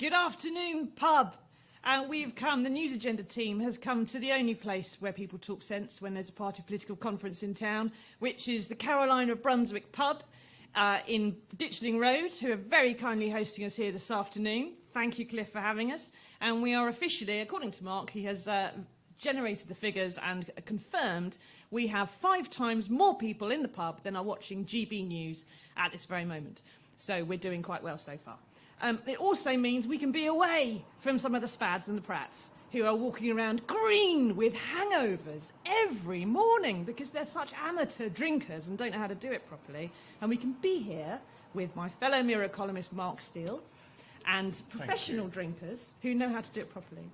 Good afternoon, pub. The News Agenda team has come to the only place where people talk sense when there's a party political conference in town, which is the Carolina of Brunswick pub in Ditchling Road, who are very kindly hosting us here this afternoon. Thank you, Cliff, for having us. And we are officially, according to Mark, he has generated the figures and confirmed we have 5 times more people in the pub than are watching GB News at this very moment. So we're doing quite well so far. It also means we can be away from some of the spads and the prats who are walking around green with hangovers every morning because they're such amateur drinkers and don't know how to do it properly. And we can be here with my fellow Mirror columnist Mark Steele and professional drinkers who know how to do it properly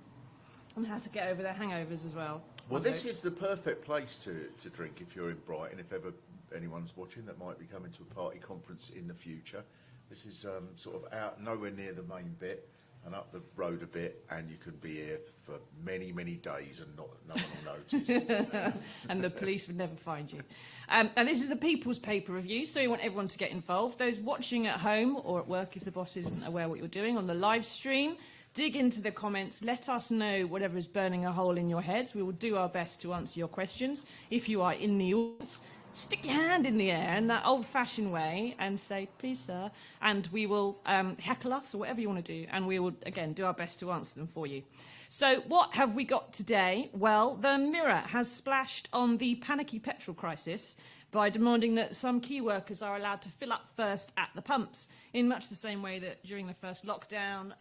and how to get over their hangovers as well. Well, this is the perfect place to drink if you're in Brighton, if ever anyone's watching that might be coming to a party conference in the future. This is sort of out nowhere near the main bit and up the road a bit, and you can be here for many, many days and no one will notice. And the police would never find you. And this is a People's Paper review, so we want everyone to get involved. Those watching at home or at work, if the boss isn't aware what you're doing, on the live stream, dig into the comments, let us know whatever is burning a hole in your heads. We will do our best to answer your questions. If you are in the audience, stick your hand in the air in that old-fashioned way and say, please, sir, and we will heckle us or whatever you want to do, and we will, again, do our best to answer them for you. So what have we got today? Well, the Mirror has splashed on the panicky petrol crisis by demanding that some key workers are allowed to fill up first at the pumps, in much the same way that during the first lockdown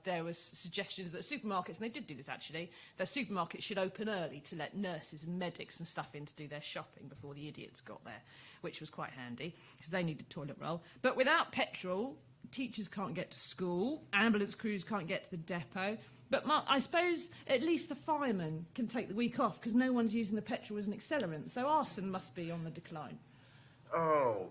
there was suggestions that supermarkets, and they did do this actually, that supermarkets should open early to let nurses and medics and stuff in to do their shopping before the idiots got there, which was quite handy because they needed toilet roll. But without petrol, teachers can't get to school, ambulance crews can't get to the depot. But Mark, I suppose at least the firemen can take the week off because no one's using the petrol as an accelerant, so arson must be on the decline. Oh,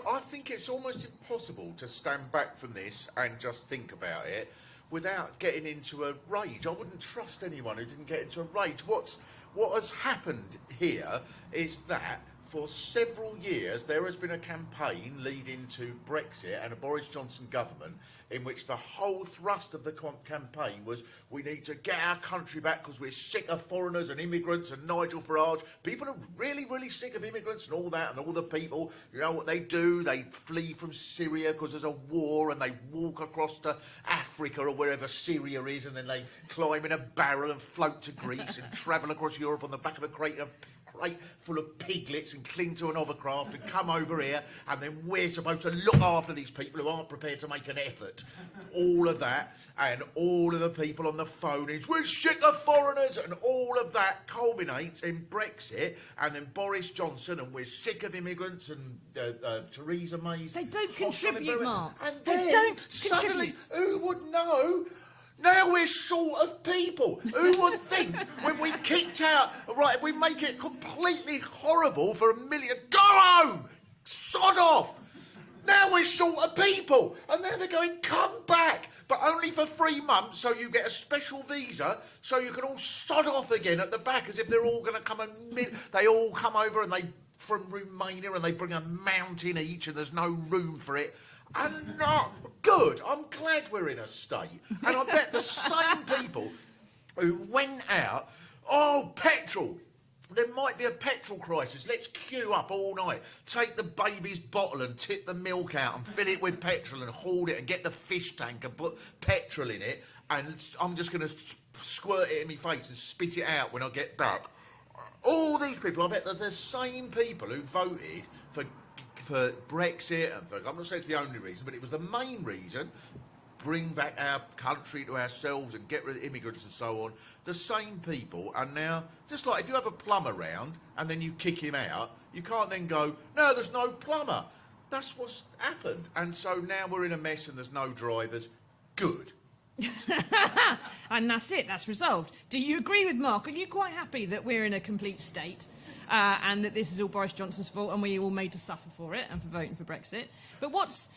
I think it's almost impossible to stand back from this and just think about it without getting into a rage. I wouldn't trust anyone who didn't get into a rage. What has happened here is that for several years there has been a campaign leading to Brexit and a Boris Johnson government in which the whole thrust of the campaign was we need to get our country back because we're sick of foreigners and immigrants and Nigel Farage. People are really, really sick of immigrants and all that, and all the people, you know what they do? They flee from Syria because there's a war and they walk across to Africa or wherever Syria is, and then they climb in a barrel and float to Greece and travel across Europe on the back of a crate full of piglets and cling to an hovercraft and come over here, and then we're supposed to look after these people who aren't prepared to make an effort. All of that, and all of the people on the phone is, we're sick of foreigners, and all of that culminates in Brexit, and then Boris Johnson, and we're sick of immigrants, and Theresa May's... They don't contribute, Mark. And they then, don't suddenly, contribute. who would know? Now we're short of people. Who would think when we kicked out, right, we make it completely horrible for 1 million, go home, sod off. Now we're short of people. And now they're going, come back, but only for 3 months, so you get a special visa, so you can all sod off again at the back, as if they're all going to come and they all come over and they from Romania and they bring a mountain each and there's no room for it. And not good. I'm glad we're in a state. And I bet the same people who went out, oh, petrol. There might be a petrol crisis. Let's queue up all night. Take the baby's bottle and tip the milk out and fill it with petrol and haul it and get the fish tank and put petrol in it. And I'm just going to squirt it in my face and spit it out when I get back. All these people, I bet they're the same people who voted for Brexit, and I'm not saying it's the only reason, but it was the main reason, bring back our country to ourselves and get rid of immigrants and so on. The same people are now, just like if you have a plumber round and then you kick him out, you can't then go, no, there's no plumber. That's what's happened. And so now we're in a mess and there's no drivers. Good. And that's it, that's resolved. Do you agree with Mark? Are you quite happy that we're in a complete state? And that this is all Boris Johnson's fault and we're all made to suffer for it and for voting for Brexit. But what's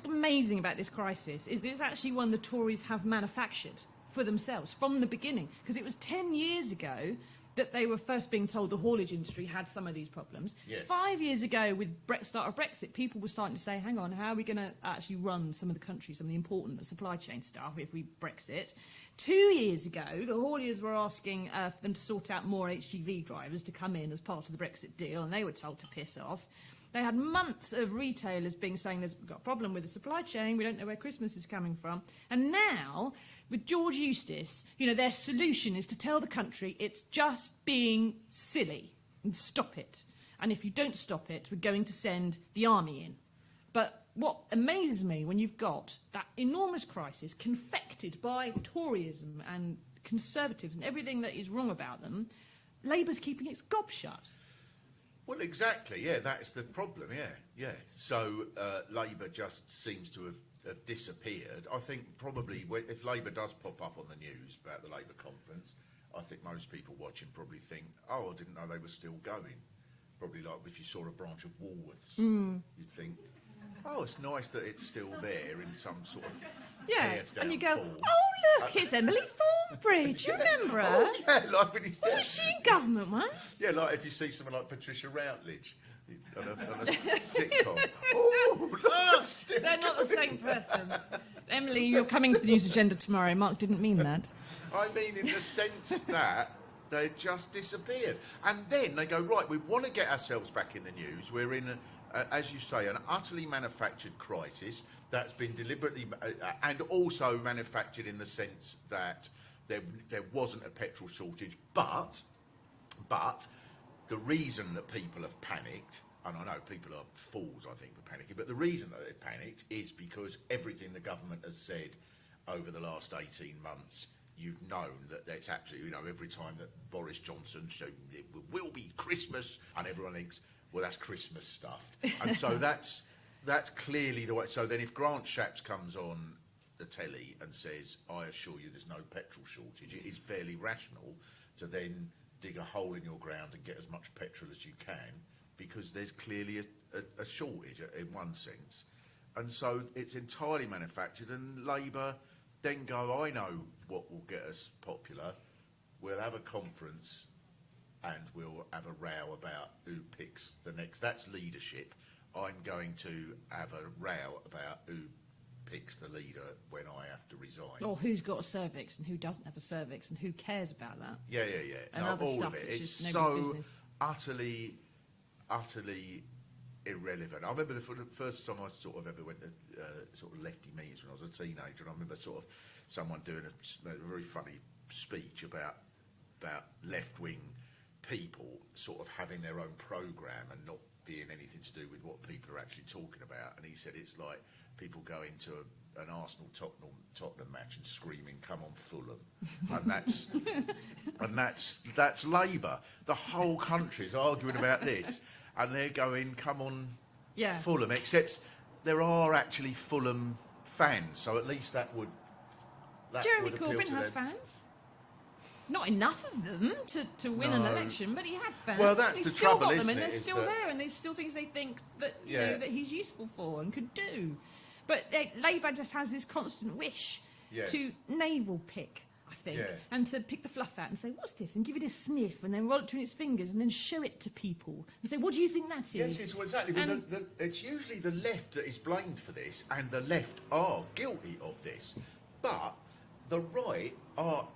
amazing about this crisis is that it's actually one the Tories have manufactured for themselves from the beginning. Because it was 10 years ago that they were first being told the haulage industry had some of these problems. Yes. 5 years ago, with start of Brexit, people were starting to say, hang on, how are we going to actually run some of the countries, some of the important supply chain stuff if we Brexit? 2 years ago, the hauliers were asking for them to sort out more HGV drivers to come in as part of the Brexit deal, and they were told to piss off. They had months of retailers saying there's got a problem with the supply chain, we don't know where Christmas is coming from. And now, with George Eustice, their solution is to tell the country it's just being silly and stop it. And if you don't stop it, we're going to send the army in. But what amazes me when you've got that enormous crisis confected by Toryism and Conservatives and everything that is wrong about them, Labour's keeping its gob shut. Well, exactly, yeah, that's the problem, yeah. So Labour just seems to have disappeared. I think probably if Labour does pop up on the news about the Labour conference, I think most people watching probably think, oh, I didn't know they were still going. Probably like if you saw a branch of Woolworths, you'd think, oh, it's nice that it's still there in some sort of and you go, fall. oh, look, it's Emily Thornbridge, you remember her? Oh, yeah, like when he's Wasn't she in government once? Yeah, like if you see someone like Patricia Routledge on a sitcom. Oh, look, still they're not the same person. Emily, you're coming to the news agenda tomorrow. Mark didn't mean that. I mean in the sense that they just disappeared. And then they go, right, we want to get ourselves back in the news. We're in, as you say, an utterly manufactured crisis that's been deliberately and also manufactured in the sense that there wasn't a petrol shortage, but the reason that people have panicked, and I know people are fools, I think, for panicking, but the reason that they've panicked is because everything the government has said over the last 18 months, you've known that it's absolutely, every time that Boris Johnson said it will be Christmas, and everyone thinks, well, that's Christmas stuff. And so that's clearly the way. So then if Grant Shapps comes on the telly and says, I assure you there's no petrol shortage, it is fairly rational to then dig a hole in your ground and get as much petrol as you can, because there's clearly a shortage in one sense. And so it's entirely manufactured, and Labour then go, I know what will get us popular. We'll have a conference and we'll have a row about who picks the next. That's leadership. I'm going to have a row about who picks the leader when I have to resign. Or who's got a cervix and who doesn't have a cervix and who cares about that. Yeah. And no, other all stuff of it. which It's is so nobody's business. utterly irrelevant. I remember the first time I sort of ever went to sort of lefty meetings when I was a teenager, and I remember sort of someone doing a very funny speech about left-wing people sort of having their own programme and not being anything to do with what people are actually talking about. And he said it's like people go into an Arsenal-Tottenham match and screaming, "Come on, Fulham," and that's Labour. The whole country's arguing about this, and they're going, "Come on, Fulham." Except there are actually Fulham fans, so at least that would. Jeremy Corbyn has fans. Not enough of them to win an election, but he had fans. Well, that's the trouble, isn't it? And they're still there, and there's still things they think that you know that he's useful for and could do. But Labour just has this constant wish to navel pick, I think, and to pick the fluff out and say, "What's this?" and give it a sniff, and then roll it between its fingers, and then show it to people and say, "What do you think that is?" Yes, well, exactly. But it's usually the left that is blamed for this, and the left are guilty of this. But the right are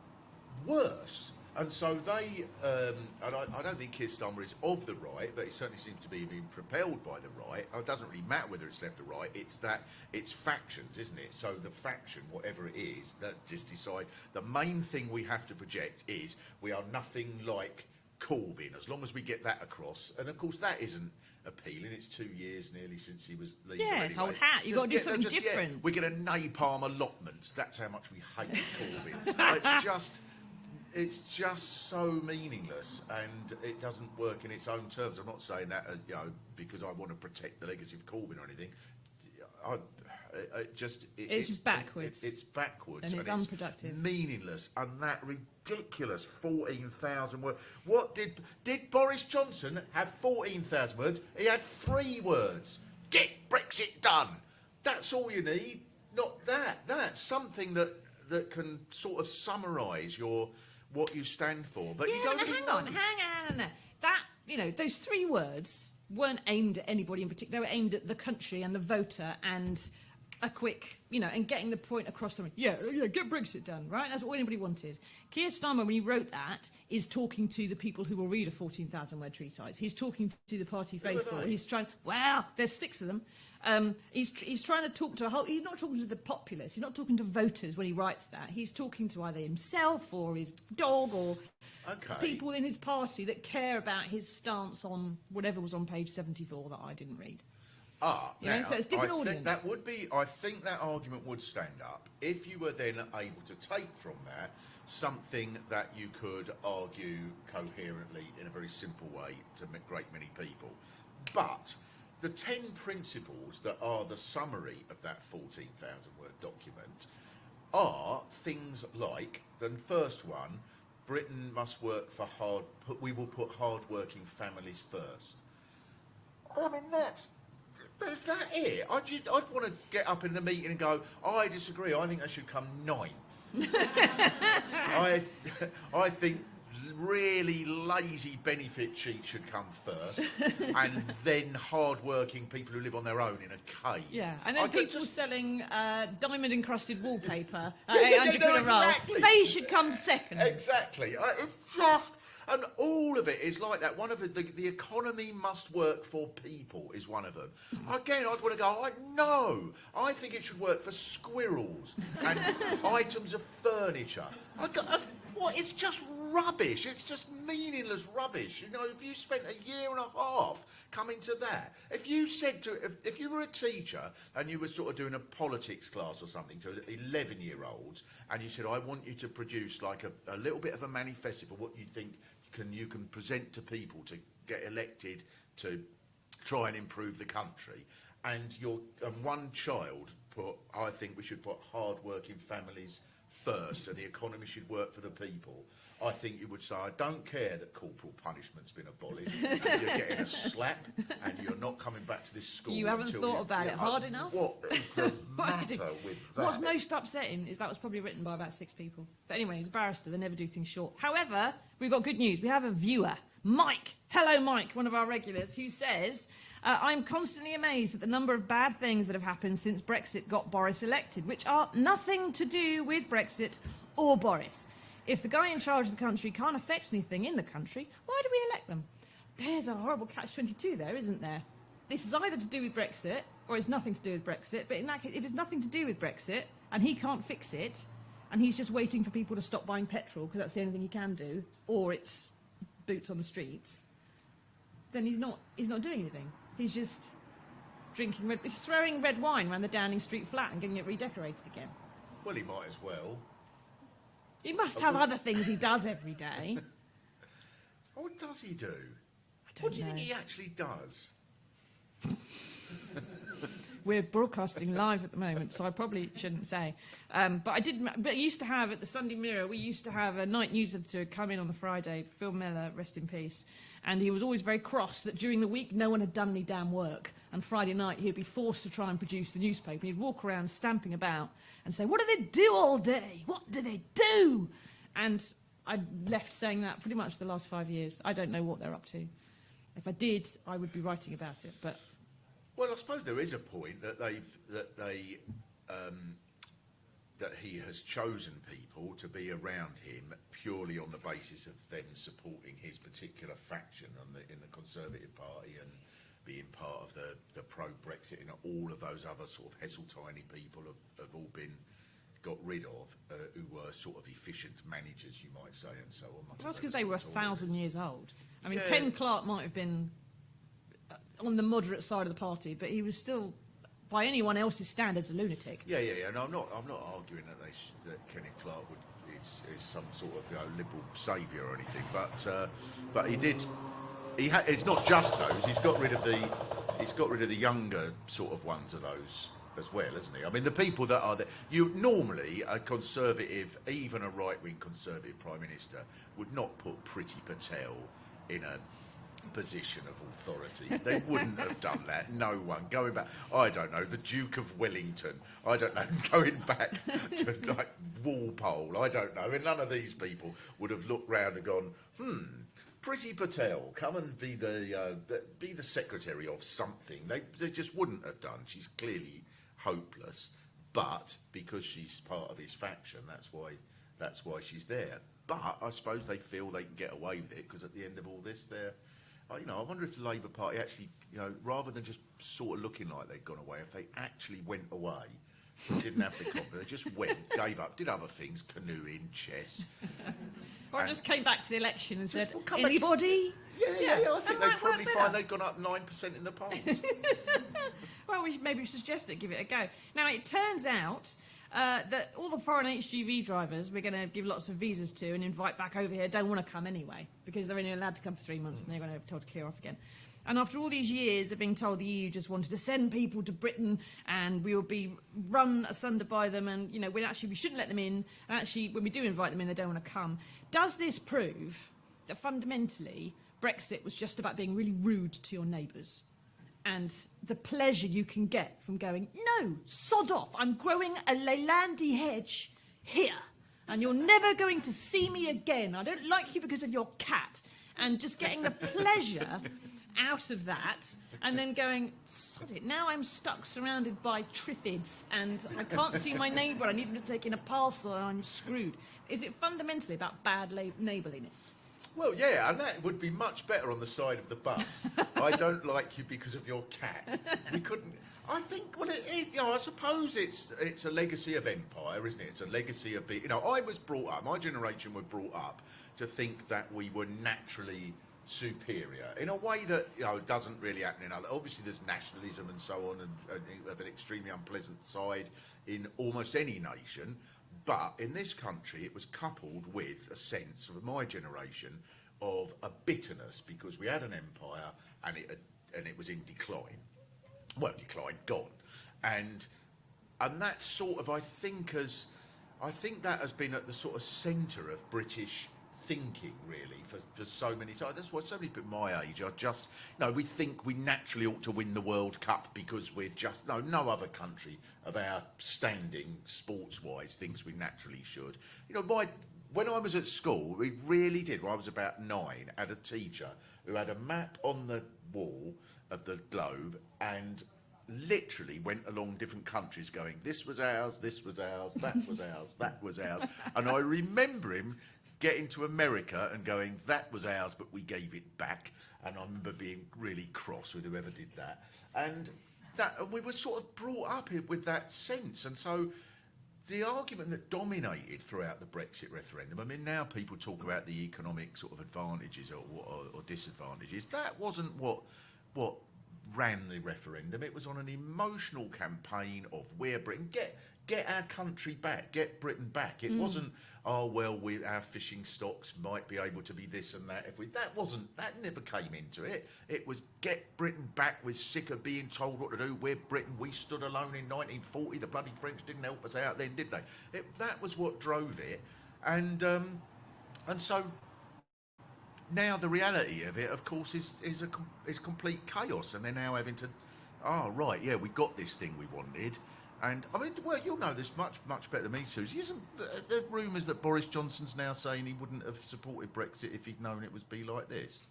worse. And so they, and I don't think Keir Starmer is of the right, but he certainly seems to be being propelled by the right. It doesn't really matter whether it's left or right, it's factions, isn't it? So the faction, whatever it is, that just decide the main thing we have to project is we are nothing like Corbyn, as long as we get that across. And of course that isn't appealing. It's 2 years nearly since he was leader. Yeah, it's old hat. You've got to do something different. Yeah, we get a napalm allotment. That's how much we hate Corbyn. It's just so meaningless, and it doesn't work in its own terms. I'm not saying that because I want to protect the legacy of Corbyn or anything. It's backwards. It's backwards, and it's unproductive, meaningless, and that ridiculous 14,000 words. What did Boris Johnson have? 14,000 words. He had 3 words. Get Brexit done. That's all you need. Not that. That's something that can sort of summarise what you stand for, but Yeah, you don't no, really hang on. know. That, those 3 words weren't aimed at anybody in particular. They were aimed at the country and the voter and a quick, and getting the point across to them. Yeah, get Brexit done, right? That's what anybody wanted. Keir Starmer, when he wrote that, is talking to the people who will read a 14,000-word treatise. He's talking to the party faithful. He's trying, there's 6 of them. He's trying to talk to he's not talking to the populace. He's not talking to voters when he writes that. He's talking to either himself or his dog or people in his party that care about his stance on whatever was on page 74 that I didn't read. Now, So it's different audience. I think that argument would stand up if you were then able to take from that something that you could argue coherently in a very simple way to a great many people. But the 10 principles that are the summary of that 14,000-word document are things like, the first one, Britain must work for we will put hard-working families first. I mean, is that it? I'd want to get up in the meeting and go, I disagree, I think they should come 9th. I think really lazy benefit cheats should come first, and then hard-working people who live on their own in a cave. Yeah, and then people selling diamond-encrusted wallpaper at Yeah, 800 quid a roll. exactly. They should come second. Exactly. It's just... And all of it is like that. One of the economy must work for people is one of them. Again, I'd want to go, no, I think it should work for squirrels and items of furniture. It's just rubbish. It's just meaningless rubbish. If you spent a year and a half coming to that, if you were a teacher and you were sort of doing a politics class or something to 11-year-olds, and you said, I want you to produce like a little bit of a manifesto for what you think you can present to people to get elected to try and improve the country, and one child put, I think we should put hard-working families first and the economy should work for the people, I think you would say, I don't care that corporal punishment's been abolished, and you're getting a slap and you're not coming back to this school. You haven't thought about it hard enough? What is the matter with that? What's most upsetting is that was probably written by about 6 people. But anyway, he's a barrister, they never do things short. However, we've got good news. We have a viewer, Mike. Hello, Mike, one of our regulars, who says, I'm constantly amazed at the number of bad things that have happened since Brexit got Boris elected, which are nothing to do with Brexit or Boris. If the guy in charge of the country can't affect anything in the country, why do we elect them? There's a horrible catch-22 there, isn't there? This is either to do with Brexit, or it's nothing to do with Brexit, but in that case, if it's nothing to do with Brexit, and he can't fix it, and he's just waiting for people to stop buying petrol, because that's the only thing he can do, or it's boots on the streets, then he's not doing anything. He's just he's throwing red wine around the Downing Street flat and getting it redecorated again. Well, he might as well. He must have other things he does every day. What does he do? I don't What do you know. think he actually does? We're broadcasting live at the moment, so I probably shouldn't say. But I used to have, at the Sunday Mirror, we used to have a night news editor come in on the Friday, Phil Miller, rest in peace, and he was always very cross that during the week no one had done any damn work, and Friday night he'd be forced to try and produce the newspaper. He'd walk around stamping about and say, what do they do all day? What do they do? And I left saying that pretty much the last 5 years. I don't know what they're up to. If I did, I would be writing about it, but... Well, I suppose there is a point that that he has chosen people to be around him purely on the basis of them supporting his particular faction in the Conservative Party and being part of the pro-Brexit, and all of those other sort of Heseltine people have all been got rid of, who were sort of efficient managers, you might say, and so on. That's because they were 1,000 years old. I mean, Yeah. Ken Clarke might have been on the moderate side of the party, but he was still, by anyone else's standards, a lunatic. Yeah. No, I'm not arguing that Kenneth Clarke is some sort of liberal saviour or anything, but he did. It's not just those. He's got rid of the younger sort of ones of those as well, hasn't he? I mean, the people that are there. Normally a Conservative, even a right-wing Conservative Prime Minister, would not put Priti Patel in position of authority. They wouldn't have done that. No one. Going back, I don't know, the Duke of Wellington. I don't know, going back to like Walpole. I don't know. And none of these people would have looked round and gone, Priti Patel, come and be the secretary of something. They just wouldn't have done. She's clearly hopeless, but because she's part of his faction, that's why she's there. But I suppose they feel they can get away with it because at the end of all this, I wonder if the Labour Party actually, rather than just sort of looking like they'd gone away, if they actually went away, didn't have the confidence, they just went, gave up, did other things, canoeing, chess. Or just came back for the election and said, come back. anybody? Yeah, I think they'd probably find they'd gone up 9% in the polls. Well, maybe we should suggest it, give it a go. Now, it turns out that all the foreign HGV drivers we're going to give lots of visas to and invite back over here don't want to come anyway, because they're only allowed to come for 3 months and they're going to be told to clear off again. And after all these years of being told the EU just wanted to send people to Britain and we will be run asunder by them and, we shouldn't let them in, and actually when we do invite them in, they don't want to come. Does this prove that fundamentally Brexit was just about being really rude to your neighbours? And the pleasure you can get from going, no, sod off, I'm growing a Leylandii hedge here, and you're never going to see me again. I don't like you because of your cat. And just getting the pleasure out of that, and then going, sod it, now I'm stuck surrounded by triffids, and I can't see my neighbour, I need them to take in a parcel, and I'm screwed. Is it fundamentally about bad neighbourliness? Well, yeah, and that would be much better on the side of the bus. I don't like you because of your cat. We couldn't. I think, well, I suppose it's a legacy of empire, isn't it? It's a legacy of being. I was brought up. My generation were brought up to think that we were naturally superior in a way that doesn't really happen in other. Obviously, there's nationalism and so on, and of an extremely unpleasant side in almost any nation. But in this country, it was coupled with a sense of my generation of a bitterness because we had an empire and it was in decline. Well, decline, gone, and that sort of I think that has been at the sort of centre of British thinking really for so many times. That's why so many people my age are just we think we naturally ought to win the World Cup because we're just no other country of our standing sports wise thinks we naturally should. When I was at school, we really did. When I was about 9, had a teacher who had a map on the wall of the globe and literally went along different countries going, this was ours, this was ours, that was ours, that was ours. And I remember him getting to America and going, that was ours, but we gave it back. And I remember being really cross with whoever did that. And we were sort of brought up with that sense. And so the argument that dominated throughout the Brexit referendum, I mean, now people talk about the economic sort of advantages or disadvantages. That wasn't what ran the referendum. It was on an emotional campaign of where Britain get our country back, get Britain back. It wasn't, our fishing stocks might be able to be this and that. That never came into it. It was get Britain back. We're sick of being told what to do. We're Britain. We stood alone in 1940. The bloody French didn't help us out then, did they? That was what drove it. And so now the reality of it, of course, is complete chaos. And they're now having to, we got this thing we wanted. And, I mean, well, you'll know this much better than me, Susie. Isn't there rumours that Boris Johnson's now saying he wouldn't have supported Brexit if he'd known it would be like this?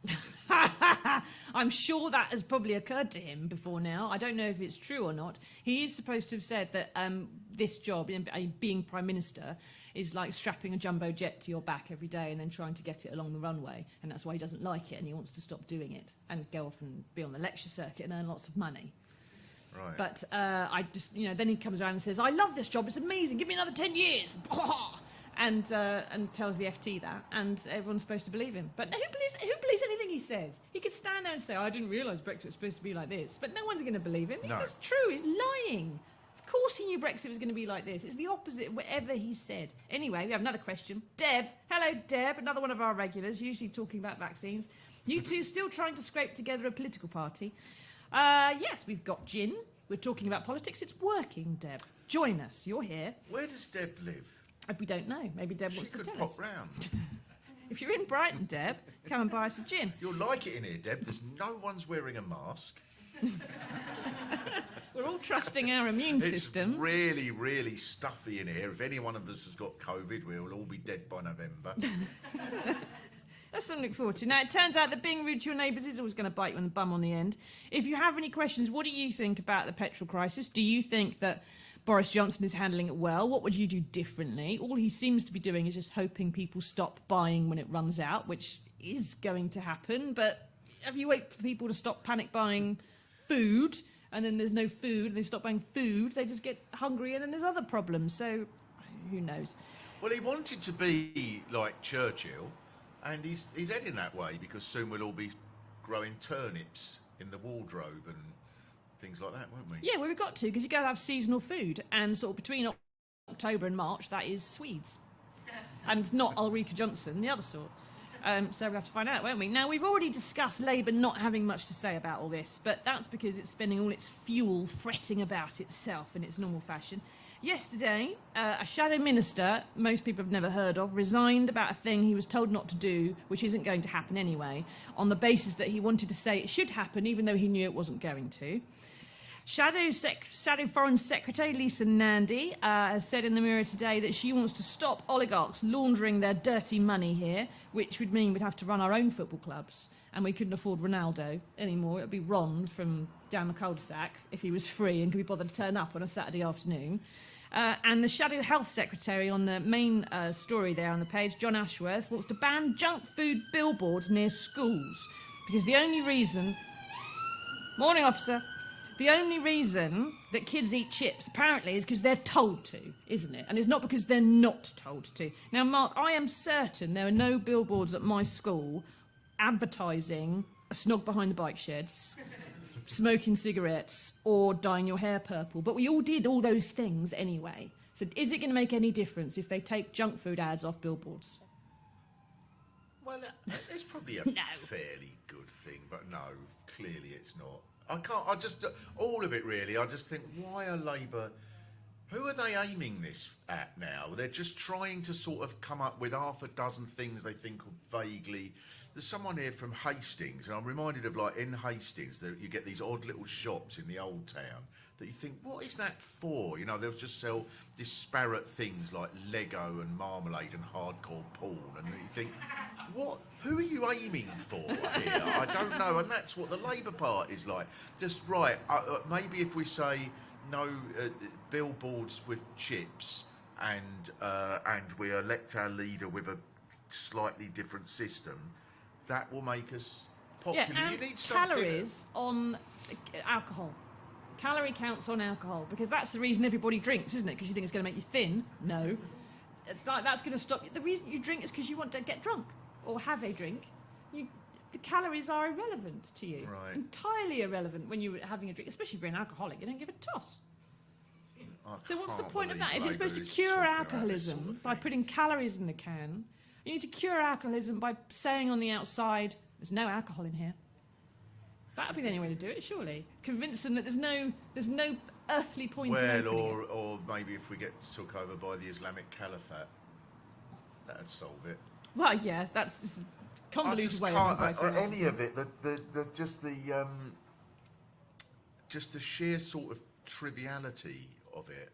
I'm sure that has probably occurred to him before now. I don't know if it's true or not. He is supposed to have said that this job, being Prime Minister, is like strapping a jumbo jet to your back every day and then trying to get it along the runway. And that's why he doesn't like it and he wants to stop doing it and go off and be on the lecture circuit and earn lots of money. Right. But I just, then he comes around and says, I love this job, it's amazing, give me another 10 years. And tells the FT that, and everyone's supposed to believe him. But who believes anything he says? He could stand there and say, I didn't realise Brexit was supposed to be like this. But no one's going to believe him. No. It's true, he's lying. Of course he knew Brexit was going to be like this. It's the opposite of whatever he said. Anyway, we have another question. Deb. Hello, Deb, another one of our regulars, usually talking about vaccines. You two still trying to scrape together a political party? Yes, we've got gin. We're talking about politics. It's working, Deb. Join us. You're here. Where does Deb live? We don't know. Maybe Deb wants to tell us. She could pop round. If you're in Brighton, Deb, come and buy us a gin. You'll like it in here, Deb. There's no one's wearing a mask. We're all trusting our immune systems. It's really, really stuffy in here. If any one of us has got COVID, we'll all be dead by November. That's something to look forward to. Now, it turns out that being rude to your neighbours is always going to bite you on the bum on the end. If you have any questions, what do you think about the petrol crisis? Do you think that Boris Johnson is handling it well? What would you do differently? All he seems to be doing is just hoping people stop buying when it runs out, which is going to happen. But if you wait for people to stop panic buying food, and then there's no food, and they stop buying food, they just get hungry, and then there's other problems. So, who knows? Well, he wanted to be like Churchill, and he's heading that way, because soon we'll all be growing turnips in the wardrobe and things like that, won't we? Yeah, well, we've got to, because you've got to have seasonal food, and sort of between October and March, that is Swedes. And not Ulrika Johnson, the other sort. So we'll have to find out, won't we? Now, we've already discussed Labour not having much to say about all this, but that's because it's spending all its fuel fretting about itself in its normal fashion. Yesterday, a shadow minister, most people have never heard of, resigned about a thing he was told not to do, which isn't going to happen anyway, on the basis that he wanted to say it should happen, even though he knew it wasn't going to. Shadow Foreign Secretary Lisa Nandy has said in the Mirror today that she wants to stop oligarchs laundering their dirty money here, which would mean we'd have to run our own football clubs, and we couldn't afford Ronaldo anymore. It would be Ron from down the cul-de-sac if he was free and could be bothered to turn up on a Saturday afternoon. And the Shadow Health Secretary on the main story there on the page, John Ashworth, wants to ban junk food billboards near schools, because the only reason... Morning, officer. The only reason that kids eat chips, apparently, is because they're told to, isn't it? And it's not because they're not told to. Now, Mark, I am certain there are no billboards at my school advertising a snog behind the bike sheds, smoking cigarettes, or dyeing your hair purple. But we all did all those things anyway. So is it going to make any difference if they take junk food ads off billboards? Well, it's probably a fairly good thing, but no, clearly it's not. I just, all of it really, I just think, why are Labour, who are they aiming this at now? They're just trying to sort of come up with half a dozen things they think are vaguely. There's someone here from Hastings, and I'm reminded of, like, in Hastings, that you get these odd little shops in the old town that you think, what is that for? You know, they'll just sell disparate things like Lego and marmalade and hardcore porn, and you think, what? Who are you aiming for here? I don't know, and that's what the Labour Party is like. Just, right, maybe if we say no billboards with chips, and we elect our leader with a slightly different system, that will make us popular. Yeah, and you need something. calories on alcohol. Calorie counts on alcohol, because that's the reason everybody drinks, isn't it? Because you think it's going to make you thin. No. That's going to stop you. The reason you drink is because you want to get drunk or have a drink. The calories are irrelevant to you. Right. Entirely irrelevant when you're having a drink, especially if you're an alcoholic. You don't give a toss. So what's the point of that? If you're supposed to cure alcoholism by putting calories in the can, you need to cure alcoholism by saying on the outside, there's no alcohol in here. That would be the only way to do it, surely. Convince them that there's no earthly point in opening it. Or maybe if we get took over by the Islamic Caliphate, that'd solve it. Well, yeah, that's just a convoluted way of inviting any of it. Just the sheer sort of triviality of it,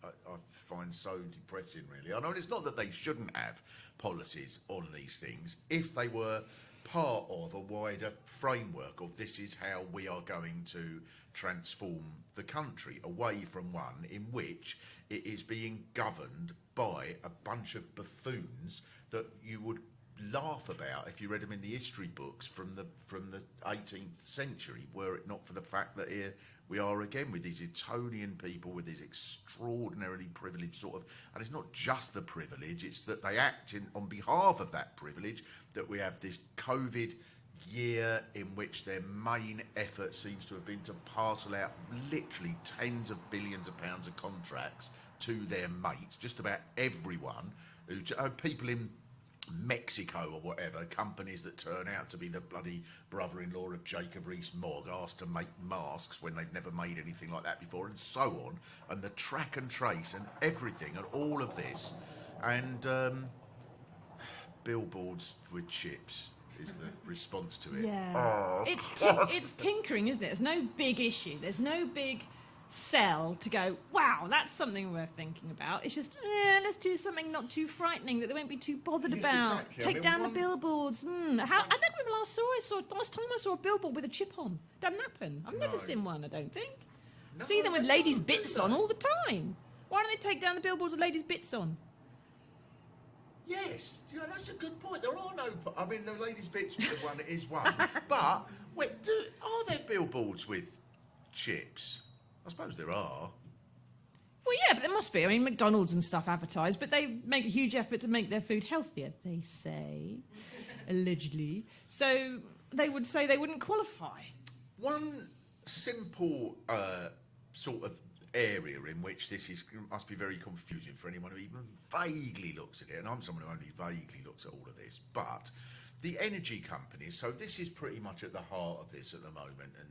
I find so depressing, really. I know it's not that they shouldn't have policies on these things if they were part of a wider framework of this is how we are going to transform the country away from one in which it is being governed by a bunch of buffoons that you would laugh about if you read them in the history books from the 18th century, were it not for the fact that here we are again with these Etonian people with these extraordinarily privileged sort of, and it's not just the privilege, it's that they act on behalf of that privilege, that we have this COVID year in which their main effort seems to have been to parcel out literally tens of billions of pounds of contracts to their mates, just about everyone, people in Mexico or whatever, companies that turn out to be the bloody brother-in-law of Jacob Rees-Mogg asked to make masks when they've never made anything like that before, and so on, and the track and trace and everything and all of this, and billboards with chips. is the response to it. Yeah. Oh, It's tinkering, isn't it? There's no big issue. There's no big sell to go, wow, that's something worth thinking about. It's just, let's do something not too frightening that they won't be too bothered Yes, about. exactly. Take down the billboards. I don't remember last time I saw a billboard with a chip on. Doesn't happen. I've never seen one, I don't think. No, See them with they ladies' don't do bits that. on all the time. Why don't they take down the billboards with ladies' bits on? Yes, that's a good point. There are no. I mean, the ladies' bits one is one, but are there billboards with chips? I suppose there are. Well, yeah, but there must be. I mean, McDonald's and stuff advertise, but they make a huge effort to make their food healthier, they say, allegedly. So they would say they wouldn't qualify. One simple sort of area in which this must be very confusing for anyone who even vaguely looks at it, and I'm someone who only vaguely looks at all of this, but the energy companies, so this is pretty much at the heart of this at the moment, and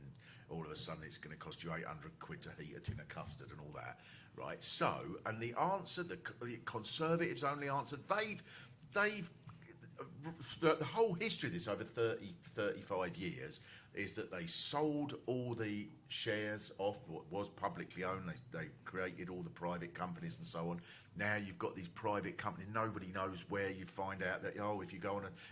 all of a sudden it's going to cost you 800 quid to heat a tin of custard and all that, right? So, and the answer, the Conservatives' only answer, they've the whole history of this over 30, 35 years is that they sold all the shares off what was publicly owned. They created all the private companies and so on. Now you've got these private companies. Nobody knows where you find out that,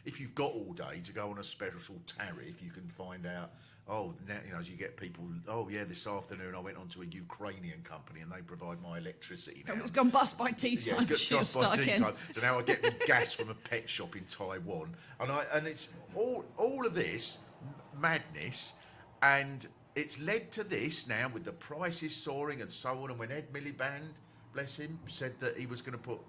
if you've got all day to go on a special tariff, you can find out, now, as you get people, this afternoon I went on to a Ukrainian company and they provide my electricity now. It's gone bust by tea time. Yeah, it's got just by tea time. So now I get my gas from a pet shop in Taiwan. And it's all of this madness, and it's led to this now with the prices soaring and so on. And when Ed Miliband, bless him, said that he was going to put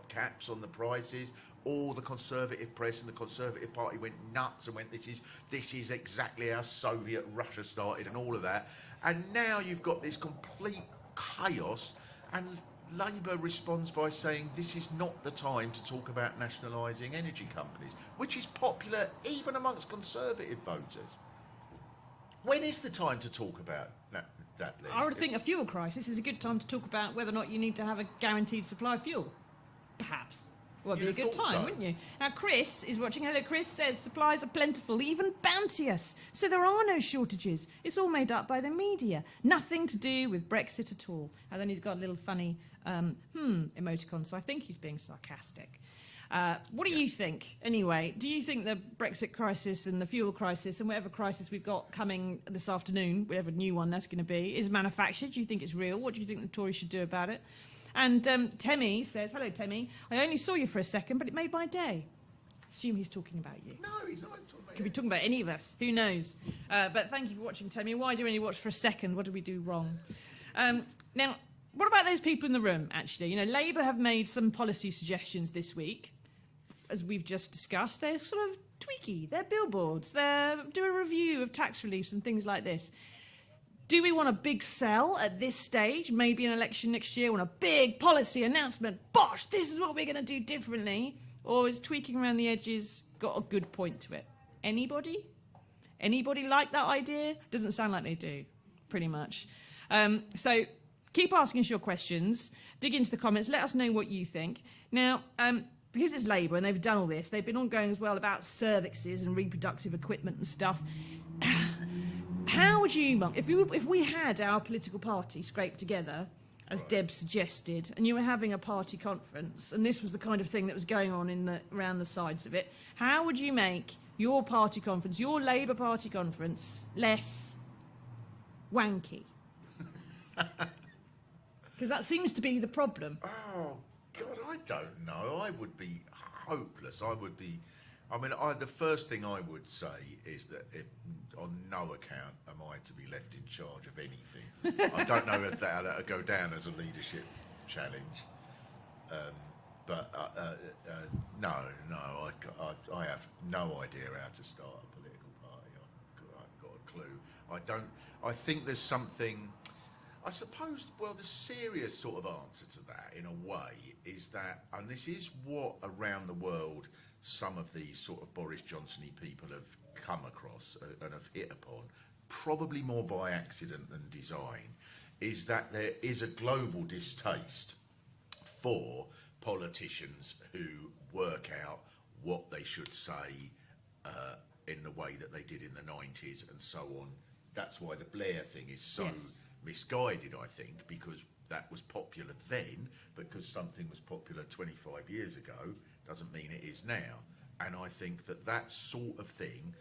caps on the prices, all the Conservative press and the Conservative Party went nuts and went, this is exactly how Soviet Russia started and all of that. And now you've got this complete chaos, and Labour responds by saying this is not the time to talk about nationalising energy companies, which is popular even amongst Conservative voters. When is the time to talk about that then? I would think a fuel crisis is a good time to talk about whether or not you need to have a guaranteed supply of fuel. Perhaps. Well, it'd be a good time, wouldn't you? Now, Chris is watching. Hello, Chris says supplies are plentiful, even bounteous. So there are no shortages. It's all made up by the media. Nothing to do with Brexit at all. And then he's got a little funny emoticon, so I think he's being sarcastic. What do you think, anyway? Do you think the Brexit crisis and the fuel crisis and whatever crisis we've got coming this afternoon, whatever new one that's going to be, is manufactured? Do you think it's real? What do you think the Tories should do about it? And Temmie says, hello, Temmie, I only saw you for a second, but it made my day. Assume he's talking about you. No, he's not talking about you. Could be talking about any of us. Who knows? But thank you for watching, Temmie. Why do you only watch for a second? What did we do wrong? Now, what about those people in the room, actually? You know, Labour have made some policy suggestions this week, as we've just discussed. They're sort of tweaky. They're billboards. They're do a review of tax reliefs and things like this. Do we want a big sell at this stage? Maybe an election next year, want a big policy announcement? Bosh, this is what we're going to do differently. Or is tweaking around the edges got a good point to it? Anybody? Anybody like that idea? Doesn't sound like they do, pretty much. So keep asking us your questions. Dig into the comments. Let us know what you think. Now, because it's Labour and they've done all this, they've been ongoing as well about cervixes and reproductive equipment and stuff. How would you, Monk, if we had our political party scraped together, as Deb suggested, and you were having a party conference, and this was the kind of thing that was going on around the sides of it, how would you make your party conference, your Labour Party conference, less wanky? Because that seems to be the problem. Oh, God, I don't know. I would be hopeless. The first thing I would say is that on no account am I to be left in charge of anything. I don't know if that would go down as a leadership challenge. I have no idea how to start a political party. I haven't got a clue. I think there's something... I suppose, the serious sort of answer to that, in a way, is that, and this is what around the world some of these sort of Boris Johnson-y people have come across and have hit upon, probably more by accident than design, is that there is a global distaste for politicians who work out what they should say in the way that they did in the 90s and so on. That's why the Blair thing is so misguided, I think, because that was popular then, but because something was popular 25 years ago doesn't mean it is now. And I think that that sort of thing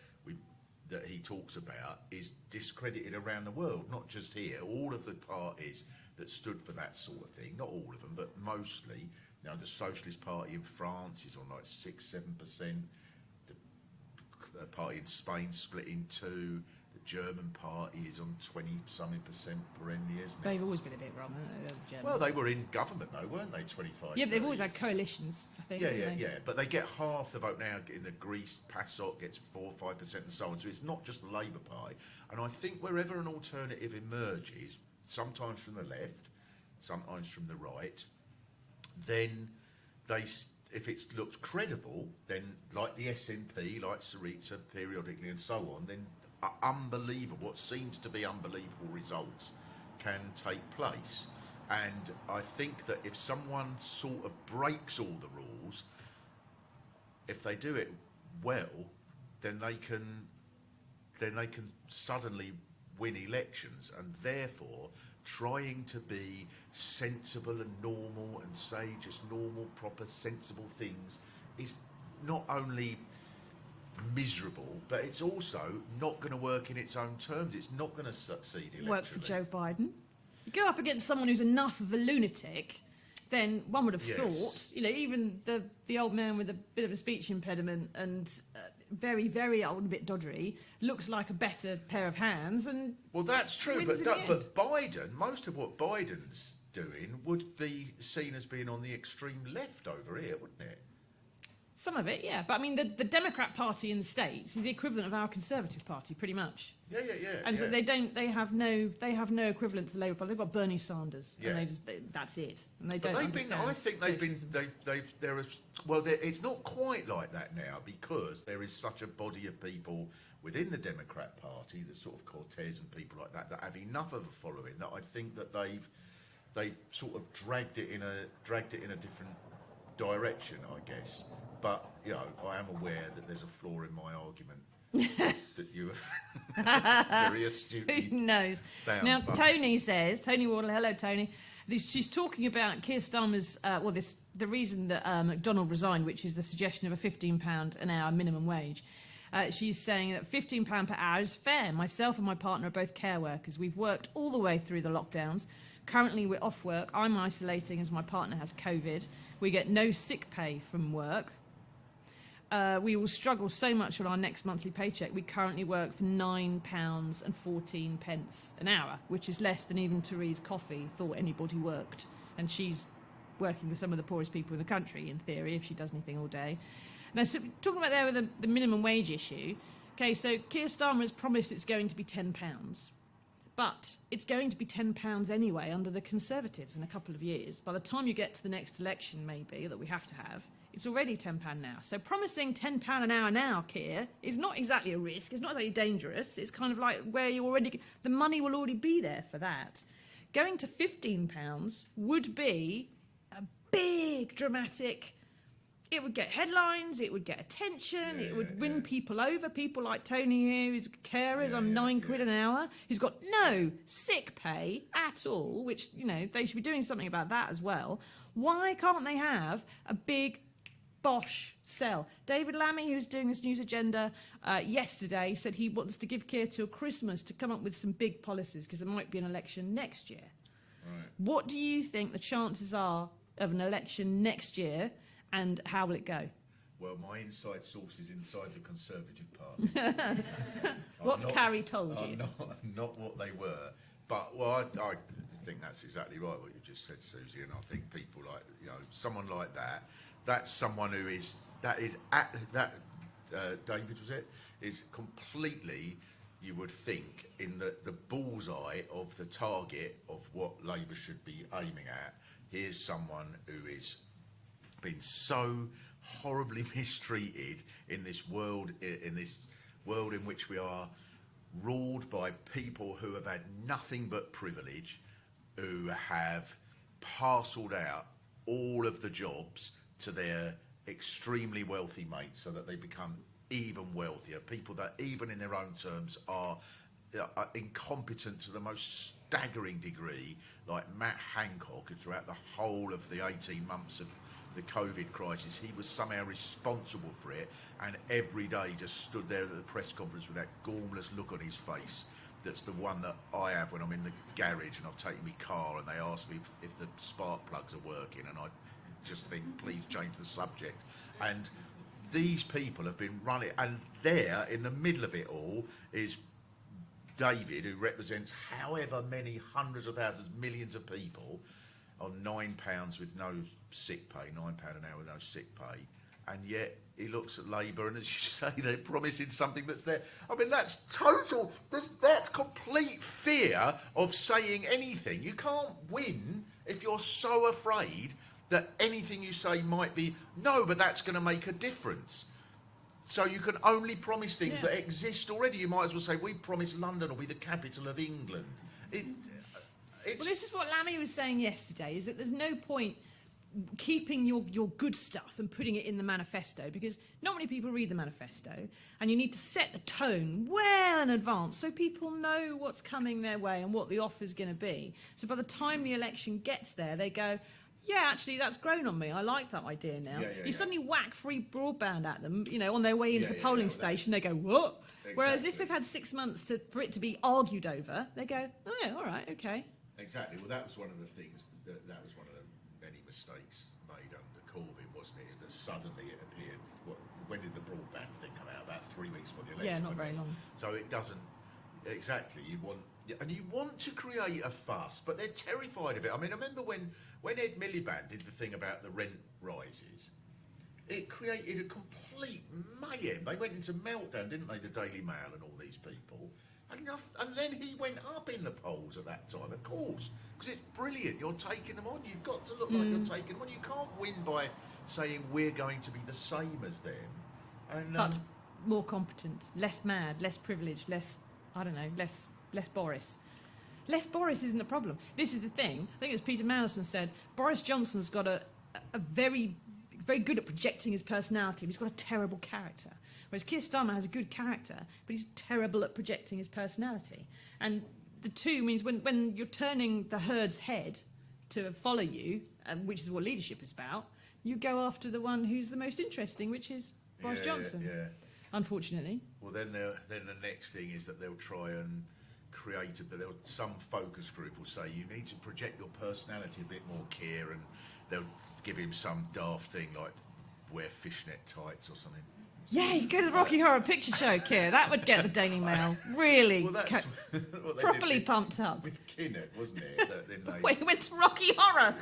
that he talks about is discredited around the world, not just here. All of the parties that stood for that sort of thing, not all of them, but mostly, you know, the Socialist Party in France is on like 6-7%. The party in Spain split in two. The German party is on 20-something% perennially, isn't it? They've always been a bit wrong, haven't they, the Germans? Well, they were in government though, weren't they? 25. Yeah, but they've always years. had coalitions, I think. Yeah. But they get half the vote now. In the Greece, PASOK gets 4-5% and so on. So it's not just the Labour Party. And I think wherever an alternative emerges, sometimes from the left, sometimes from the right, then they, if it looks credible, then like the SNP, like Syriza periodically and so on, then unbelievable, what seems to be unbelievable results can take place. And I think that if someone sort of breaks all the rules, if they do it well, then they can suddenly win elections, and therefore trying to be sensible and normal and say just normal, proper, sensible things is not only miserable, but it's also not going to work in its own terms. It's not going to succeed electorally. Work for Joe Biden. You go up against someone who's enough of a lunatic, then one would have thought, you know, even the old man with a bit of a speech impediment and very, very old and a bit doddery looks like a better pair of hands. And well, that's true, but Biden, most of what Biden's doing would be seen as being on the extreme left over here, wouldn't it? Some of it, yeah. But I mean, the Democrat Party in the States is the equivalent of our Conservative Party, pretty much. Yeah. And so they have no equivalent to the Labour Party. They've got Bernie Sanders, and that's it. And they don't understand. I think it's not quite like that now, because there is such a body of people within the Democrat Party, the sort of Cortez and people like that have enough of a following that I think that they've sort of dragged it in a different direction, I guess. But, you know, I am aware that there's a flaw in my argument that you have very astutely Who knows? found. Now, Tony Wardle, hello, Tony. She's talking about Keir Starmer's, the reason that McDonnell resigned, which is the suggestion of a £15 an hour minimum wage. She's saying that £15 per hour is fair. Myself and my partner are both care workers. We've worked all the way through the lockdowns. Currently, we're off work. I'm isolating as my partner has COVID. We get no sick pay from work. We will struggle so much on our next monthly paycheck. We currently work for £9.14 an hour, which is less than even Therese Coffey thought anybody worked. And she's working with some of the poorest people in the country, in theory, if she does anything all day. Now, so talking about there with the minimum wage issue, okay, so Keir Starmer has promised it's going to be £10. But it's going to be £10 anyway under the Conservatives in a couple of years. By the time you get to the next election, maybe, that we have to have, it's already £10 now. So promising £10 an hour now, Keir, is not exactly a risk. It's not exactly dangerous. It's kind of like where the money will already be there for that. Going to £15 would be a big, dramatic... It would get headlines, it would get attention, it would win people over. People like Tony here, who's carers on £9 an hour, who's got no sick pay at all, which, you know, they should be doing something about that as well. Why can't they have a big bosh sell? David Lammy, who's doing this news agenda yesterday, said he wants to give Keir till Christmas to come up with some big policies because there might be an election next year. Right. What do you think the chances are of an election next year? And how will it go? Well, my inside sources inside the Conservative Party. What's Carrie told you? Not what they were. But, well, I think that's exactly right, what you just said, Susie. And I think people like, you know, someone like that, that's someone who is, David, was it? Is completely, you would think, in the bullseye of the target of what Labour should be aiming at. Here's someone who is been so horribly mistreated in this world in which we are ruled by people who have had nothing but privilege, who have parcelled out all of the jobs to their extremely wealthy mates so that they become even wealthier, people that even in their own terms are incompetent to the most staggering degree, like Matt Hancock, who throughout the whole of the 18 months of the COVID crisis, he was somehow responsible for it, and every day just stood there at the press conference with that gormless look on his face. That's the one that I have when I'm in the garage and I've taken my car and they ask me if the spark plugs are working, and I just think, please change the subject. And these people have been running, and there in the middle of it all is David, who represents however many hundreds of thousands, millions of people, on £9 with no sick pay, £9 an hour with no sick pay, and yet he looks at Labour and, as you say, they're promising something that's there. I mean, that's total, that's complete fear of saying anything. You can't win if you're so afraid that anything you say might be, no, but that's going to make a difference. So you can only promise things that exist already. You might as well say, we promise London will be the capital of England. Well, this is what Lammy was saying yesterday, is that there's no point keeping your good stuff and putting it in the manifesto, because not many people read the manifesto, and you need to set the tone well in advance so people know what's coming their way and what the offer's going to be. So by the time the election gets there, they go, yeah, actually, that's grown on me. I like that idea now. You suddenly whack free broadband at them, you know, on their way into the polling station, they go, what? Exactly. Whereas if they've had 6 months for it to be argued over, they go, oh, yeah, all right, okay. Exactly. Well, that was one of the things, that was one of the many mistakes made under Corbyn, wasn't it? Is that suddenly it appeared, when did the broadband thing come out? About 3 weeks before the election. Yeah, not very long. So it doesn't, exactly, you want to create a fuss, but they're terrified of it. I mean, I remember when Ed Miliband did the thing about the rent rises, it created a complete mayhem. They went into meltdown, didn't they, the Daily Mail and all these people? And then he went up in the polls at that time, of course, because it's brilliant. You're taking them on. You've got to look like you're taking them on. You can't win by saying we're going to be the same as them. And, but more competent, less mad, less privileged, less, I don't know, less Boris. Less Boris isn't a problem. This is the thing. I think as Peter Mandelson said, Boris Johnson's got a very good at projecting his personality, but he's got a terrible character. Whereas Keir Starmer has a good character, but he's terrible at projecting his personality. And the two means when you're turning the herd's head to follow you, which is what leadership is about, you go after the one who's the most interesting, which is Boris Johnson. Yeah. Unfortunately. Well, then the next thing is that they'll try and create some focus group will say you need to project your personality a bit more, Keir, and they'll give him some daft thing like wear fishnet tights or something. Yeah, you go to the Rocky Horror Picture Show, Keir. That would get the Daily Mail really properly pumped up. With Kinnock, wasn't it? Wait, he went to Rocky Horror.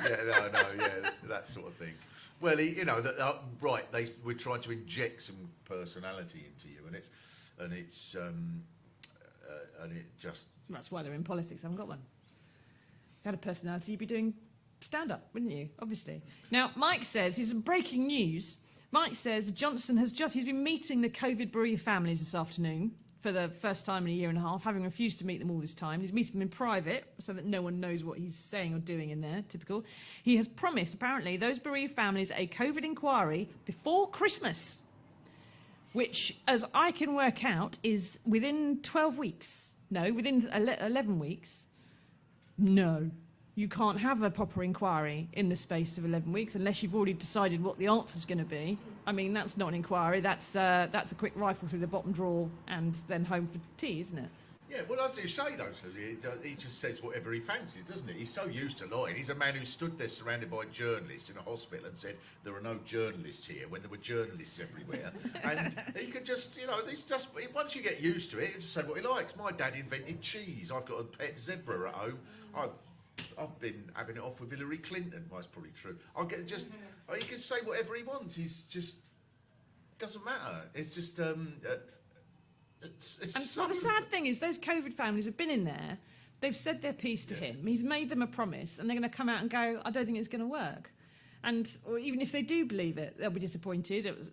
That sort of thing. Well, we're trying to inject some personality into you, and it just. That's why they're in politics. I haven't got one. If you had a personality, you'd be doing stand-up, wouldn't you? Obviously. Now, Mike says, he's breaking news. Mike says that Johnson he's been meeting the COVID bereaved families this afternoon for the first time in a year and a half, having refused to meet them all this time. He's meeting them in private so that no one knows what he's saying or doing in there, typical. He has promised, apparently, those bereaved families a COVID inquiry before Christmas, which, as I can work out, is within 12 weeks. No, within 11 weeks. No. You can't have a proper inquiry in the space of 11 weeks unless you've already decided what the answer's going to be. I mean, that's not an inquiry. That's a quick rifle through the bottom drawer and then home for tea, isn't it? Yeah, well, as you say, though, so he just says whatever he fancies, doesn't he? He's so used to lying. He's a man who stood there surrounded by journalists in a hospital and said, there are no journalists here, when there were journalists everywhere. And he could just, once you get used to it, he'll just say what he likes. My dad invented cheese. I've got a pet zebra at home. I've been having it off with Hillary Clinton. Well, that's probably true. He can say whatever he wants. He's just doesn't matter. It's just Well, the sad thing is, those COVID families have been in there. They've said their piece to him. He's made them a promise, and they're going to come out and go, I don't think it's going to work. Or even if they do believe it, they'll be disappointed. It was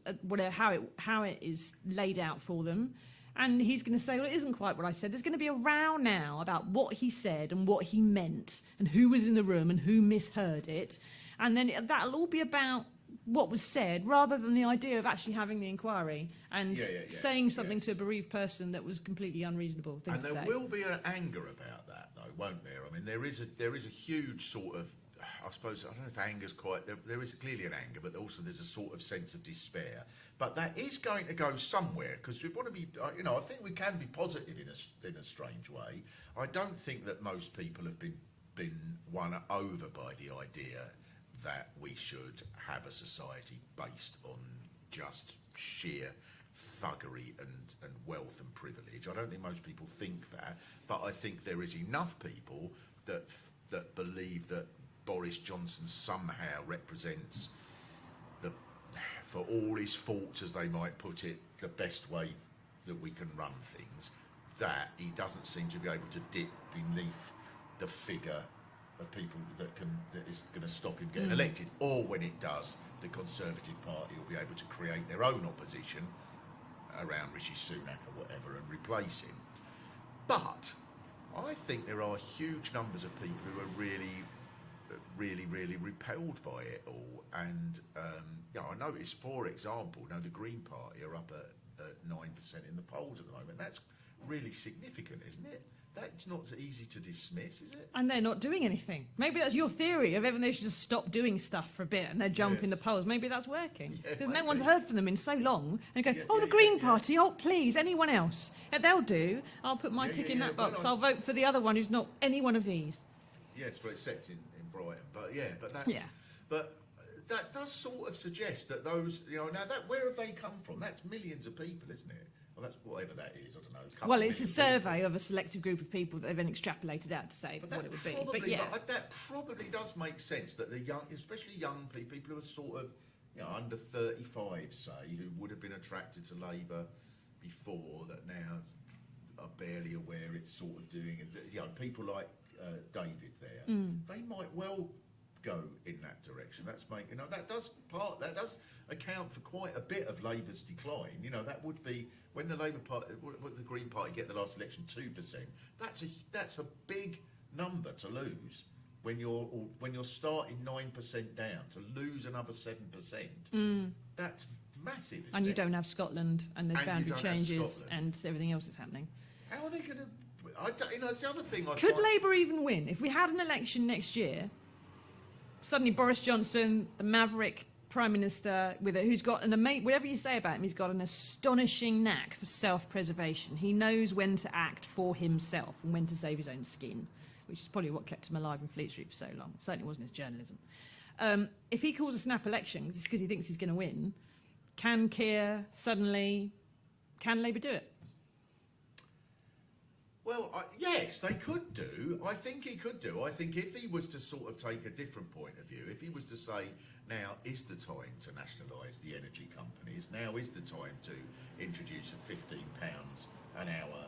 how it is laid out for them. And he's going to say, well, it isn't quite what I said. There's going to be a row now about what he said and what he meant and who was in the room and who misheard it. And then that'll all be about what was said, rather than the idea of actually having the inquiry and saying something to a bereaved person that was completely unreasonable thing and to say. And there will be an anger about that, though, won't there? I mean, there is a huge sort of, I suppose, I don't know if anger's quite, there is clearly an anger, but also there's a sort of sense of despair. But that is going to go somewhere, because we want to be, I think we can be positive in a strange way. I don't think that most people have been won over by the idea that we should have a society based on just sheer thuggery and wealth and privilege. I don't think most people think that, but I think there is enough people that believe that Boris Johnson somehow represents for all his faults, as they might put it, the best way that we can run things, that he doesn't seem to be able to dip beneath the figure of people that is going to stop him getting elected. Or when it does, the Conservative Party will be able to create their own opposition around Rishi Sunak or whatever and replace him. But I think there are huge numbers of people who are really repelled by it all. And I noticed, for example, the Green Party are up at 9% in the polls at the moment. That's really significant, isn't it? That's not so easy to dismiss, is it? And they're not doing anything. Maybe that's your theory of everyone, they should just stop doing stuff for a bit and they're jumping the polls. Maybe that's working. Because no one's heard from them in so long. And go, the Green Party, oh please, anyone else. Yeah, they'll do. I'll put my tick in that box. I'll vote for the other one who's not any one of these. Yes, but except in Brighton. But that does sort of suggest that those, now that, where have they come from? That's millions of people, isn't it? Well, that's whatever that is, I don't know. Well, it's a survey of a selective group of people that they've then extrapolated out to say what it would be. But yeah, that probably does make sense that the young, especially young people who are sort of, under 35, say, who would have been attracted to Labour before, that now are barely aware it's sort of doing it. People like David there, they might well go in that direction. That does account for quite a bit of Labour's decline. That would be when the Labour Party, the Green Party get the last election 2%. That's a big number to lose when you're starting 9% down. To lose another 7%, that's massive. And you don't have Scotland, and there's boundary changes, and everything else that's happening. How are they going to? It's the other thing. Could Labour even win if we had an election next year? Suddenly, Boris Johnson, the maverick Prime Minister, who's got whatever you say about him, he's got an astonishing knack for self-preservation. He knows when to act for himself and when to save his own skin, which is probably what kept him alive in Fleet Street for so long. It certainly wasn't his journalism. If he calls a snap election, it's because he thinks he's going to win. Can Labour do it? Well, yes, they could do. I think he could do. I think if he was to sort of take a different point of view, if he was to say, now is the time to nationalise the energy companies, now is the time to introduce a £15 an hour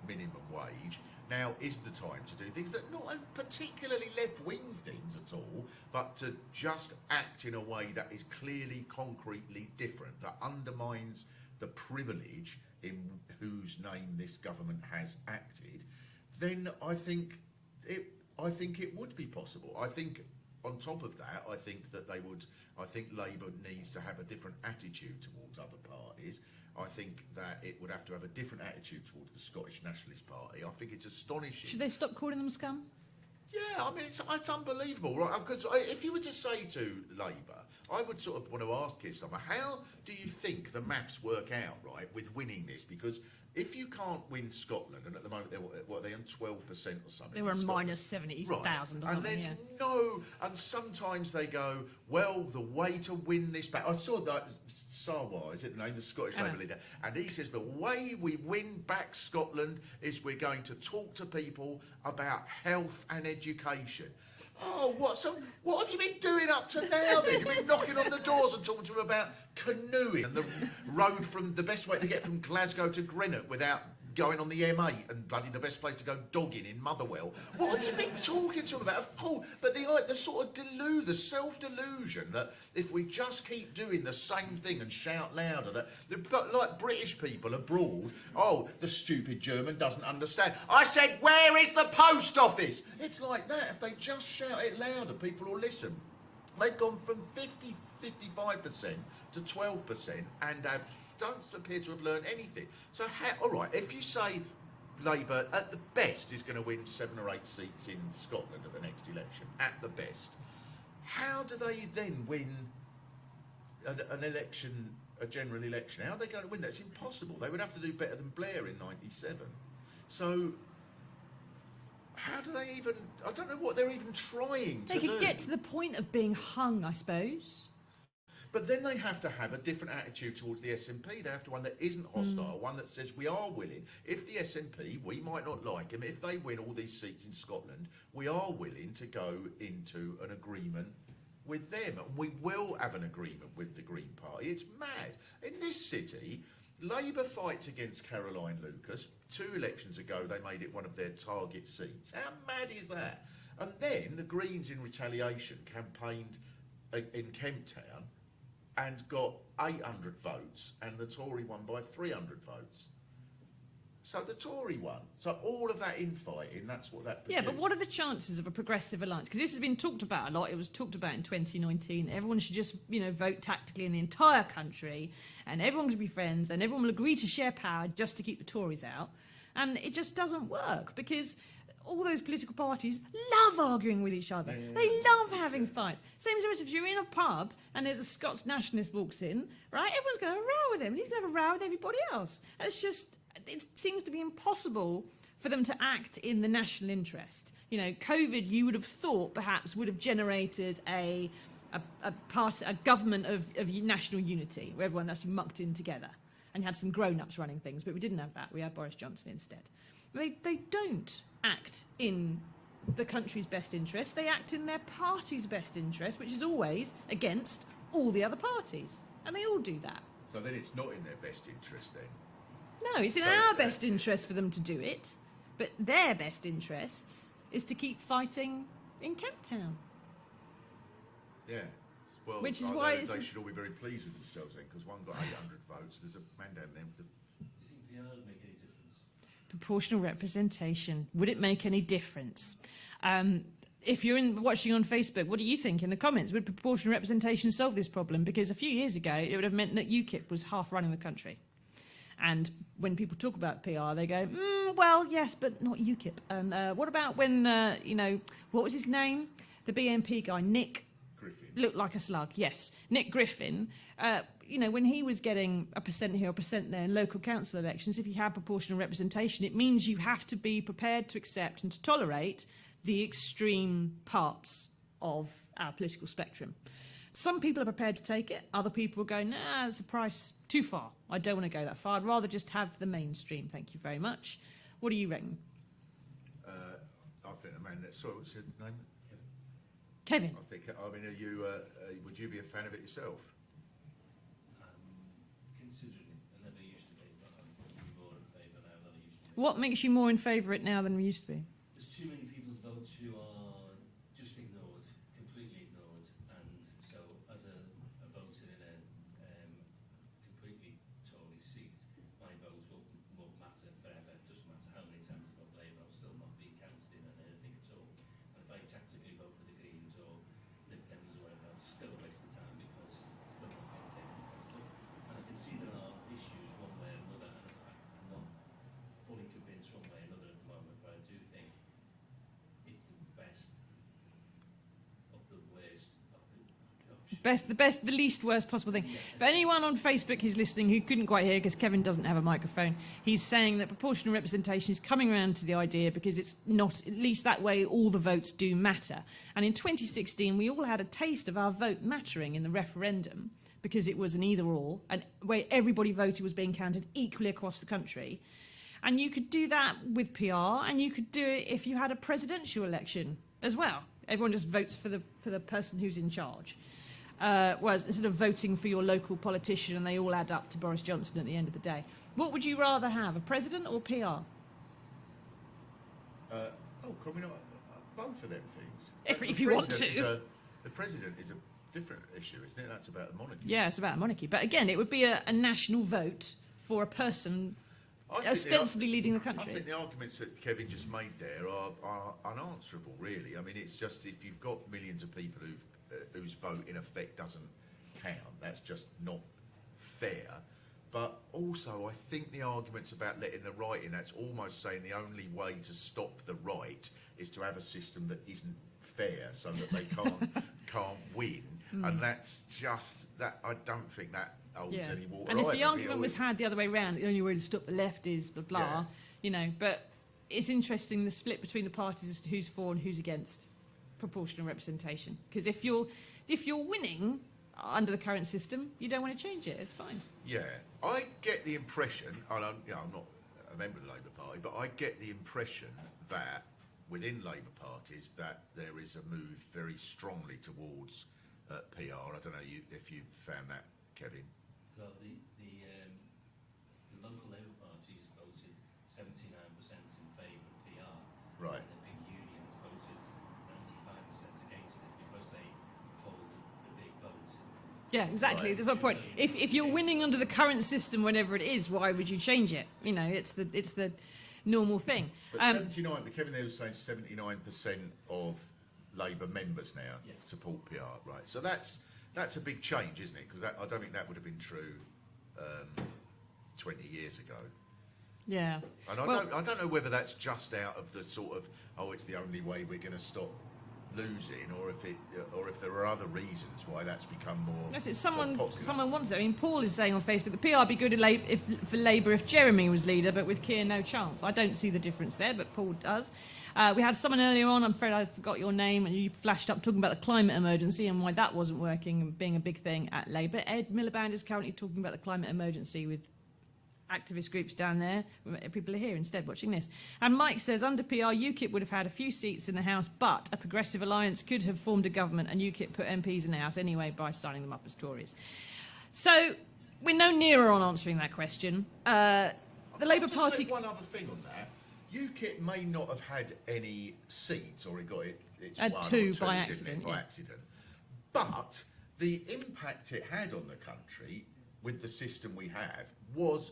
minimum wage, now is the time to do things that not particularly left-wing things at all, but to just act in a way that is clearly, concretely different, that undermines the privilege in whose name this government has acted, then I think it would be possible. I think on top of that, I think Labour needs to have a different attitude towards other parties. I think that it would have to have a different attitude towards the Scottish Nationalist Party. I think it's astonishing. Should they stop calling them scum? Yeah, I mean, it's unbelievable, right? Because if you were to say to Labour, I would sort of want to ask Keir Starmer, how do you think the maths work out, right, with winning this? Because if you can't win Scotland, and at the moment they're on 12% or something. They were minus 70,000 or something. And there's and sometimes they go, well, the way to win this battle. I saw that Sarwar, is it the name, the Scottish Labour leader, and he says the way we win back Scotland is we're going to talk to people about health and education. Oh, what have you been doing up to now then? You've been knocking on the doors and talking to them about canoeing and the road the best way to get from Glasgow to Greenock without going on the M8 and bloody the best place to go dogging in Motherwell. What have you been talking to them about? Of course, but the sort of the self-delusion that if we just keep doing the same thing and shout louder, but like British people abroad, oh, the stupid German doesn't understand. I said, where is the post office? It's like that. If they just shout it louder, people will listen. They've gone from 55% to 12% and don't appear to have learned anything. So, all right, if you say Labour at the best is going to win 7 or 8 seats in Scotland at the next election, at the best, how do they then win an election, a general election? How are they going to win? That's impossible. They would have to do better than Blair in '97. So how do they even? I don't know what they're even trying to do. They could get to the point of being hung, I suppose. But then they have to have a different attitude towards the SNP. They have to one that isn't hostile, one that says we are willing. If the SNP, we might not like them, if they win all these seats in Scotland, we are willing to go into an agreement with them. And we will have an agreement with the Green Party. It's mad. In this city, Labour fights against Caroline Lucas. 2 elections ago, they made it one of their target seats. How mad is that? And then the Greens, in retaliation, campaigned in Kent Town and got 800 votes, and the Tory won by 300 votes. So the Tory won. So all of that infighting, that's what that produced. Yeah, but what are the chances of a progressive alliance? Because this has been talked about a lot. It was talked about in 2019. Everyone should just, vote tactically in the entire country, and everyone should be friends, and everyone will agree to share power just to keep the Tories out. And it just doesn't work, because all those political parties love arguing with each other. They love having fights. Same as if you're in a pub and there's a Scots nationalist walks in, right? Everyone's going to have a row with him, and he's going to have a row with everybody else. And it seems to be impossible for them to act in the national interest. COVID, you would have thought perhaps would have generated a government of national unity, where everyone actually mucked in together and had some grown-ups running things, but we didn't have that. We had Boris Johnson instead. They don't act in the country's best interest. They act in their party's best interest, which is always against all the other parties. And they all do that. So then it's not in their best interest then? No, it's in our best interest for them to do it, but their best interests is to keep fighting in Kent Town. Yeah. Well, which is why they should all be very pleased with themselves then, because one got 800 votes. There's a man down there with Do you think PR would make any difference? Proportional representation. Would it make any difference? If you're watching on Facebook, what do you think in the comments? Would proportional representation solve this problem? Because a few years ago, it would have meant that UKIP was half running the country. And when people talk about PR, they go, well, yes, but not UKIP. And what about when, what was his name? The BNP guy, Nick Griffin. Looked like a slug, yes. Nick Griffin, when he was getting a % here, a % there in local council elections, if you have proportional representation, it means you have to be prepared to accept and to tolerate the extreme parts of our political spectrum. Some people are prepared to take it. Other people will go, nah, it's a price too far. I don't want to go that far. I'd rather just have the mainstream. Thank you very much. What do you reckon? I think the man what's your name? Kevin. Are you? Would you be a fan of it yourself? Considering it, I never used to be, but I'm more in favour now than I used to be. What makes you more in favour of it now than we used to be? There's too many people's votes who are just ignored, completely ignored, and so as a voter in a completely Tory seat, my vote won't matter forever. It doesn't matter how many times I vote Labour, I'll still not be counted in anything at all. And if I tactically vote for the Greens or Lib Dems or whatever else, it's still a waste of time because it's still not being taken account of. And I can see there are issues one way or another, and I'm not fully convinced one way or another at the moment, but I do think it's the best of the worst of the options. The least worst possible thing. For anyone on Facebook who's listening who couldn't quite hear because Kevin doesn't have a microphone, he's saying that proportional representation is coming around to the idea because it's not, at least that way, all the votes do matter. And in 2016, we all had a taste of our vote mattering in the referendum because it was an either-or, and where everybody voted was being counted equally across the country. And you could do that with PR, and you could do it if you had a presidential election as well. Everyone just votes for the person who's in charge. Whereas instead of voting for your local politician and they all add up to Boris Johnson at the end of the day. What would you rather have, a president or PR? Can we not both of them things? If you want to. The president is a different issue, isn't it? That's about the monarchy. Yeah, it's about monarchy. But again, it would be a national vote for a person ostensibly leading the country. I think the arguments that Kevin just made there are unanswerable, really. I mean, it's just if you've got millions of people who've whose vote in effect doesn't count. That's just not fair. But also, I think the arguments about letting the right in, that's almost saying the only way to stop the right is to have a system that isn't fair, so that they can't win. And that's just that. I don't think that holds any water. And if either. the argument was had the other way round, the only way to stop the left is blah blah, Yeah. you know. But it's interesting the split between the parties as to who's for and who's against proportional representation. Because if you're winning under the current system, you don't want to change it. It's fine. Yeah, I get the impression, I'm not a member of the Labour Party, but I get the impression that within Labour parties that there is a move very strongly towards PR. I don't know if you found that, Kevin. Well, the local Labour parties voted 79% in favour of PR. Right. And the big unions voted 95% against it because they hold the big votes. Yeah, exactly. Right. That's my point. If you're winning under the current system, whenever it is, why would you change it? You know, it's the normal thing. But 79, but Kevin there was saying 79% of Labour members now Yes. support PR, right? So that's a big change, isn't it? Because I don't think that would have been true 20 years ago. Yeah. And I don't know whether that's just out of the sort of, it's the only way we're going to stop losing, or if there are other reasons why that's become more. That's it. more popular. Someone wants it. I mean, Paul is saying on Facebook the PR would be good for Labour if Jeremy was leader, but with Keir no chance. I don't see the difference there, but Paul does. We had someone earlier on, I'm afraid I forgot your name, and you flashed up talking about the climate emergency and why that wasn't working and being a big thing at Labour. Ed Miliband is currently talking about the climate emergency with activist groups down there. People are here instead watching this. And Mike says, under PR, UKIP would have had a few seats in the House, but a progressive alliance could have formed a government, and UKIP put MPs in the House anyway by signing them up as Tories. So we're no nearer on answering that question. The Labour Party... One other thing on that. UKIP may not have had any seats, or it got its Had one two or two by didn't accident, it, by yeah. accident. But the impact it had on the country with the system we have was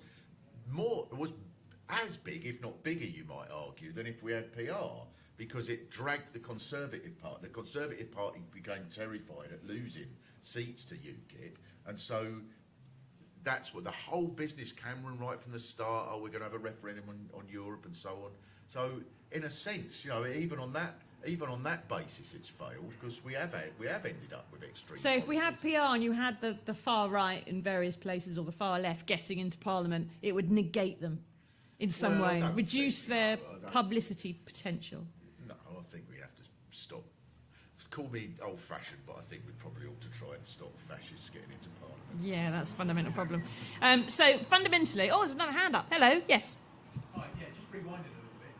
as big, if not bigger, you might argue, than if we had PR, because it dragged the Conservative Party. The Conservative Party became terrified at losing seats to UKIP, and so that's what the whole business, Cameron, right from the start, we're going to have a referendum on Europe and so on. So, in a sense, you know, even on that basis, it's failed, because we have ended up with extreme. So if we had policies. PR and you had the far right in various places, or the far left getting into Parliament, it would negate them in some Well, I way, don't reduce think- their no, I don't- publicity potential. No, I think we have to stop. Call me old-fashioned, but I think we probably ought to try and stop fascists getting into Parliament. Yeah, that's a fundamental problem. So fundamentally, there's another hand up. Hello, yes. Right, yeah, just rewind it a little bit.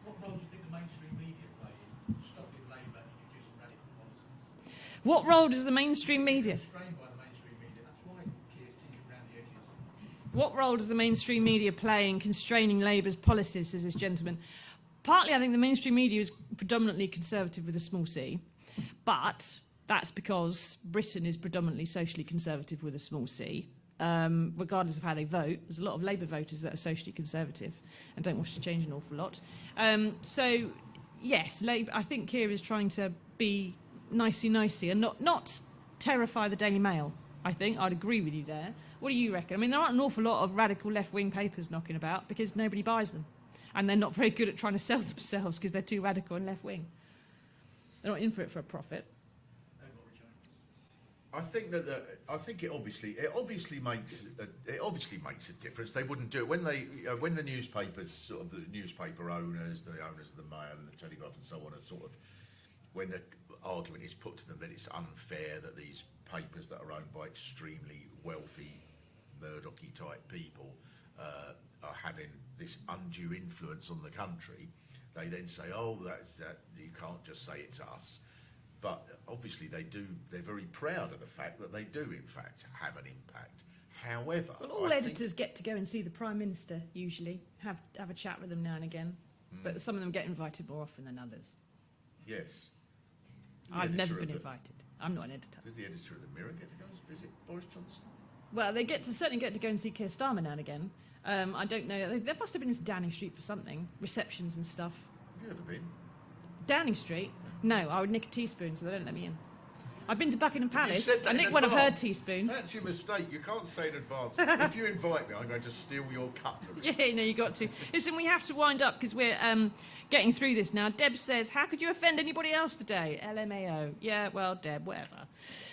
What role do you think the mainstream media play in stopping Labour introducing radical policies? What role does the mainstream media... Restrained by the mainstream media, that's why Keir's tinted around the edges. What role does the mainstream media play in constraining Labour's policies, says this gentleman? Partly, I think the mainstream media is predominantly conservative with a small c, but that's because Britain is predominantly socially conservative with a small c. Regardless of how they vote, there's a lot of Labour voters that are socially conservative and don't wish to change an awful lot. So, yes, Labour, I think Keir is trying to be nicey and not terrify the Daily Mail. I think I'd agree with you there. What do you reckon? I mean, there aren't an awful lot of radical left-wing papers knocking about because nobody buys them, and they're not very good at trying to sell themselves because they're too radical and left-wing. They're not in for it for a profit. I think it obviously makes a difference. They wouldn't do it when the newspapers, sort of the newspaper owners, the owners of the Mail and the Telegraph and so on, are sort of, when the argument is put to them that it's unfair that these papers that are owned by extremely wealthy, Murdoch-y type people are having this undue influence on the country, they then say, that you can't just say it's us. But obviously they're very proud of the fact that they do in fact have an impact. However, Well, all editors get to go and see the Prime Minister usually, have a chat with them now and again, but some of them get invited more often than others. Yes. The I've never editor of been the- invited. I'm not an editor. Does the editor of the Mirror get to go and visit Boris Johnson? Well, they certainly get to go and see Keir Starmer now and again. I don't know. There must have been to Downing Street for something, receptions and stuff. Have you ever been? Downing Street? No, I would nick a teaspoon, so they don't let me in. I've been to Buckingham You Palace. said that I in nicked one of her advance. teaspoons. That's your mistake. You can't say in advance. If you invite me, I'm going to steal your cutlery. Yeah, no, you got to. Listen, we have to wind up because we're getting through this now. Deb says, how could you offend anybody else today? LMAO. Yeah, well, Deb, whatever.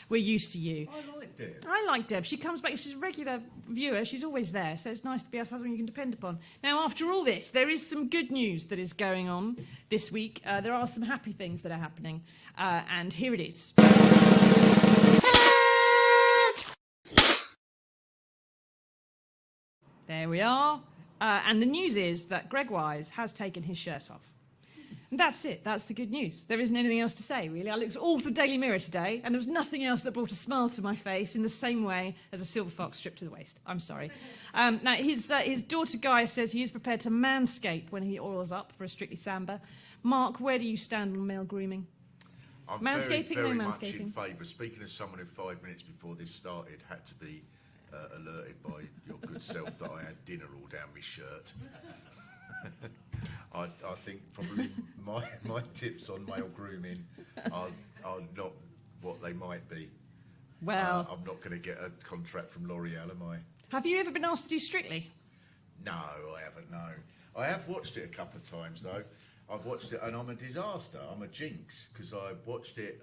We're used to you. I like Deb. I like Deb. She comes back. She's a regular viewer. She's always there. So it's nice to be someone you can depend upon. Now, after all this, there is some good news that is going on this week. There are some happy things that are happening. And here it is. There we are. And the news is that Greg Wise has taken his shirt off. And that's it. That's the good news. There isn't anything else to say, really. I looked all for Daily Mirror today, and there was nothing else that brought a smile to my face in the same way as a silver fox stripped to the waist. I'm sorry. Now, his daughter Guy says he is prepared to manscape when he oils up for a Strictly Samba. Mark, where do you stand on male grooming? I'm Manscaping, very no much manscaping? in favour. Speaking as someone who 5 minutes before this started had to be alerted by your good self that I had dinner all down my shirt. I think probably my tips on male grooming are not what they might be. Well, I'm not going to get a contract from L'Oreal, am I? have you ever been asked to do Strictly? No, I haven't, no. I have watched it a couple of times, though. I've watched it, and I'm a disaster. I'm a jinx, because I watched it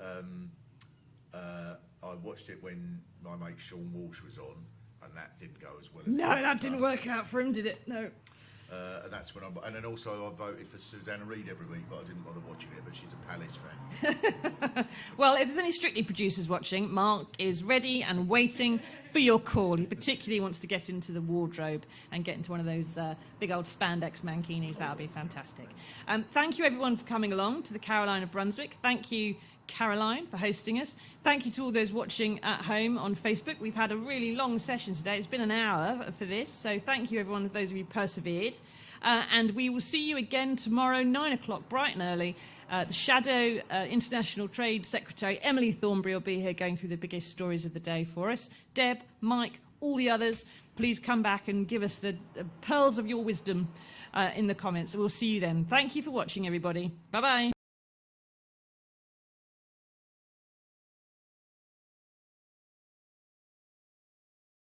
when my mate Sean Walsh was on, and that didn't go as well as No, that didn't work out for him, did it? No. And that's when and then also I voted for Susanna Reid every week, but I didn't bother watching it, but she's a Palace fan. Well, if there's any Strictly producers watching, Mark is ready and waiting for your call. He particularly wants to get into the wardrobe and get into one of those big old spandex mankinis. That would be fantastic. Thank you, everyone, for coming along to the Caroline of Brunswick. Thank you, Caroline, for hosting us. Thank you to all those watching at home on Facebook. We've had a really long session today. It's been an hour for this, so thank you, everyone, those of you who persevered. And we will see you again tomorrow, 9 o'clock, bright and early. The Shadow International Trade Secretary, Emily Thornbury, will be here going through the biggest stories of the day for us. Deb, Mike, all the others, please come back and give us the pearls of your wisdom in the comments. We'll see you then. Thank you for watching, everybody. Bye-bye.